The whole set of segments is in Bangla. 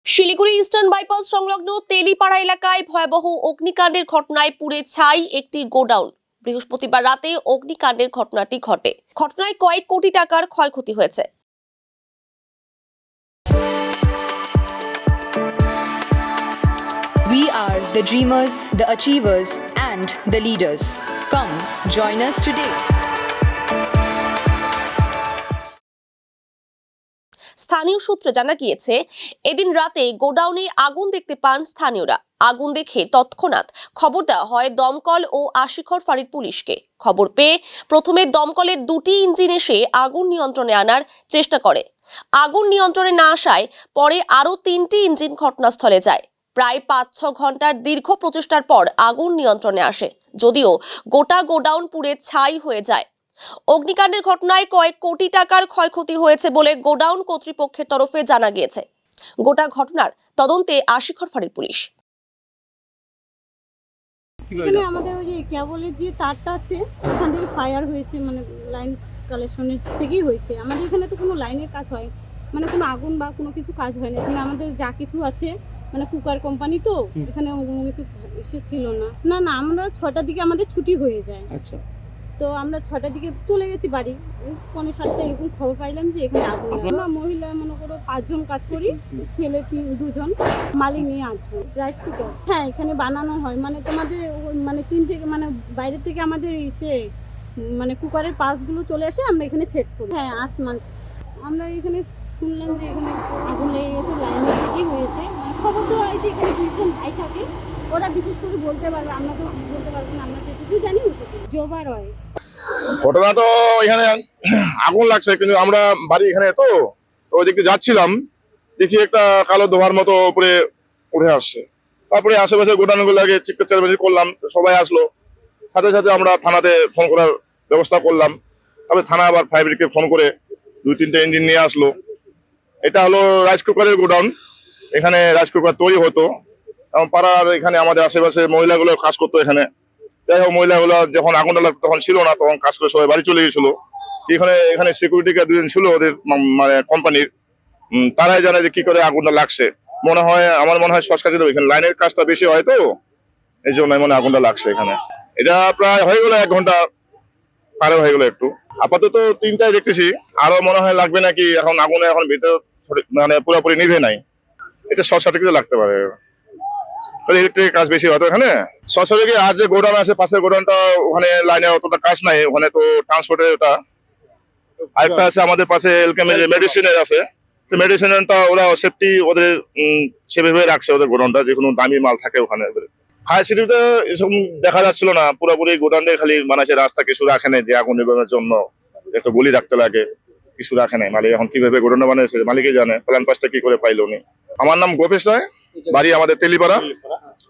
শিলিগুড়ি ইস্টার্ন বাইপাস সংলগ্ন তেলিপাড়া এলাকায় ভয়াবহ অগ্নিকাণ্ডের ঘটনায় পুড়ে ছাই একটি গোডাউন। বৃহস্পতিবার রাতে অগ্নিকাণ্ডের ঘটনাটি ঘটে। ঘটনায় কয়েক কোটি টাকার ক্ষয়ক্ষতি হয়েছে। We are the dreamers, the achievers, and the leaders. Come, join us today. স্থানীয় সূত্রে জানা গিয়েছে, এদিন রাতে গোডাউনে আগুন দেখতে পান স্থানীয়রা। আগুন দেখে তৎক্ষণাৎ খবর দেওয়া হয় দমকল ও আশিকর ফাঁড়ির পুলিশকে। খবর পেয়ে প্রথমে দমকলের দুটি ইঞ্জিন এসে আগুন নিয়ন্ত্রণে আনার চেষ্টা করে। আগুন নিয়ন্ত্রণে না আসায় পরে আরও 3টি ইঞ্জিন ঘটনাস্থলে যায়। প্রায় 5-6 ঘন্টার দীর্ঘ প্রচেষ্টার পর আগুন নিয়ন্ত্রণে আসে, যদিও গোটা গোডাউন পুড়ে ছাই হয়ে যায়। অগ্নিকাণ্ডের ঘটনায় কয়েক কোটি টাকার ক্ষয়ক্ষতি হয়েছে বলে গোডাউন কর্তৃপক্ষের তরফে জানা গিয়েছে। গোটা ঘটনার তদন্তে আশিকর ফাঁড়ির পুলিশ। এখানে আমাদের ওই যে কেবলের যে তারটা আছে ওখান থেকে ফায়ার হয়েছে, মানে লাইন কালেকশনের থেকেই হয়েছে। আমাদের এখানে তো কোনো লাইনের কাজ হয়, মানে কোনো আগুন বা কোনো কিছু কাজ হয় না। এখানে আমাদের যা কিছু আছে, মানে কুকার কোম্পানি, তো এখানে কোনো কিছু ছিল না। না না, আমরা 6টার দিকে আমাদের ছুটি হয়ে যায়। আচ্ছা, তো আমরা 6টার দিকে চলে গেছি বাড়ি। 6:45 এরকম খবর পাইলাম যে এখানে আগুন। আমরা মহিলা মনে করো 5 জন কাজ করি, ছেলে 2 জন, মালিক নিয়ে 8 জন। রাইস কুকার, হ্যাঁ, এখানে বানানো হয়। মানে তোমাদের মানে চীন থেকে, মানে বাইরে থেকে আমাদের সে মানে কুকারের পার্টসগুলো চলে আসে, আমরা এখানে সেট করি। হ্যাঁ, আসমান আমরা এখানে শুনলাম যে এখানে আগুন লেগে গেছে, লাইনের দিকেই হয়েছে। মানে খবর দেওয়া হয় যে এখানে 2 জন ভাই থাকে, ওরা বিশেষ করে বলতে পারবে, আমরা তো বলতে পারবো না। আমরা যেটুকু জানি ওটুকু। জোবার হয় ঘটনা তো এখানে আগুন লাগছে, কিন্তু আমরা বাড়ি এখানে তো ওই দিকে যাচ্ছিলাম, দেখি একটা কালো ধোঁয়ার মতো উপরে উঠে আসছে। তারপরে আশেপাশে গোডাউনগুলো আগে চিৎকার করলাম, সবাই আসলো। সাথে সাথে আমরা থানাতে ফোন করার ব্যবস্থা করলাম। তবে থানা আবার ফায়ার ব্রিগেডকে ফোন করে 2-3টে ইঞ্জিন নিয়ে আসলো। এটা হলো রাইস কুকারের গোডাউন। এখানে রাইস কুকার তৈরি হতো এবং পাড়ার এখানে আমাদের আশেপাশে মহিলাগুলো কাজ করতো এখানে। যাই হোক, মহিলাগুলো যখন আগুনটা লাগতো তখন ছিল না, তখন কাজ করে সবাই বাড়ি চলে গেছিল। এখানে সিকিউরিটি গার্ড 2 জন ছিল ওদের মানে কোম্পানির, তারাই জানে যে কি করে আগুনটা লাগছে। আমার মনে হয় শর্ট সার্কিট, এখানে লাইনের কাজটা বেশি হয় তো, এই জন্য মানে আগুনটা লাগছে এখানে। এটা প্রায় হয়ে গেল 1 ঘন্টা পারে হয়ে গেল একটু। আপাতত 3টায় দেখতেছি, আরো মনে হয় লাগবে নাকি। এখন আগুনে এখন ভিতরে মানে পুরোপুরি নিভে নাই, এটা শর্ট সার্কিটে লাগতে পারে। ইলেকট্রিক কাজ বেশি হয়তো এখানে। সরাসরি আর যে গোডাউন আছে পাশের গোডাউনটা, ওখানে লাইনে অতটা কাজ নাই, ওখানে তো ট্রান্সপোর্টের ওটা। আরেকটা আছে আমাদের পাশে এলকেমের মেডিসিনের আছে, মেডিসিনটা ওরা সেফটি ওদের সেভাবে রাখছে ওদের গোডাউনটা, যে কোনো দামি মাল থাকে ওখানে। ফায়ার সিটিতে এসব দেখা যাচ্ছিল না, পুরোপুরি গোডাউনে খালি বানাইছে, রাস্তা কিছু রাখে নাই, যে আগুন নিবানোর জন্য একটা গলি রাখতে লাগে, কিছু রাখে নাই। মালিক এখন কিভাবে গোডাউনটা বানিয়েছে মালিকই জানে, প্ল্যান পাসটা কি করে পাইলো উনি। আমার নাম গোপেশ রায়, বাড়ি আমাদের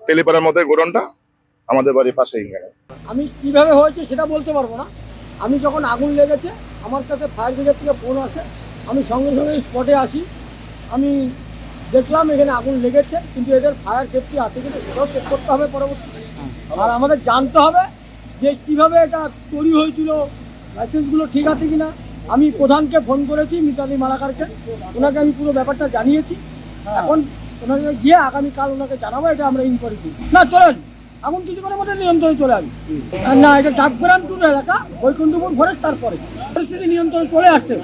তেলিপাড়ার মধ্যে গোডাউনটা, আমাদের বাড়ির পাশেই। আমি কিভাবে হয়েছে সেটা বলতে পারবো না। আমি যখন আগুন লেগেছে আমার কাছে ফায়ার ব্রিগেড থেকে ফোন আসে, আমি সঙ্গে সঙ্গে স্পটে আসি। আমি দেখলাম এখানে আগুন লেগেছে, কিন্তু এদের ফায়ার সেফটি আছে কিন্তু সেটাও চেক করতে হবে পরবর্তীতে। আর আমাদের জানতে হবে যে কিভাবে এটা তৈরি হয়েছিল, লাইসেন্সগুলো ঠিক আছে কিনা। আমি প্রধানকে ফোন করেছি, মিতালি মালাকারকে, ওনাকে আমি পুরো ব্যাপারটা জানিয়েছি। এখন ওনাকে গিয়ে আগামীকাল ওনাকে জানাবো, এটা আমরা ইনকোয়ারি করি। না, চলে আসি, আগুন কিছুক্ষণের মধ্যে নিয়ন্ত্রণে চলে আসি। না, এটা ডাকগ্রাম টুর এলাকা, বৈকুণ্ঠপুর ফরেস্ট, তারপরে পরিস্থিতি নিয়ন্ত্রণে চলে আসছে।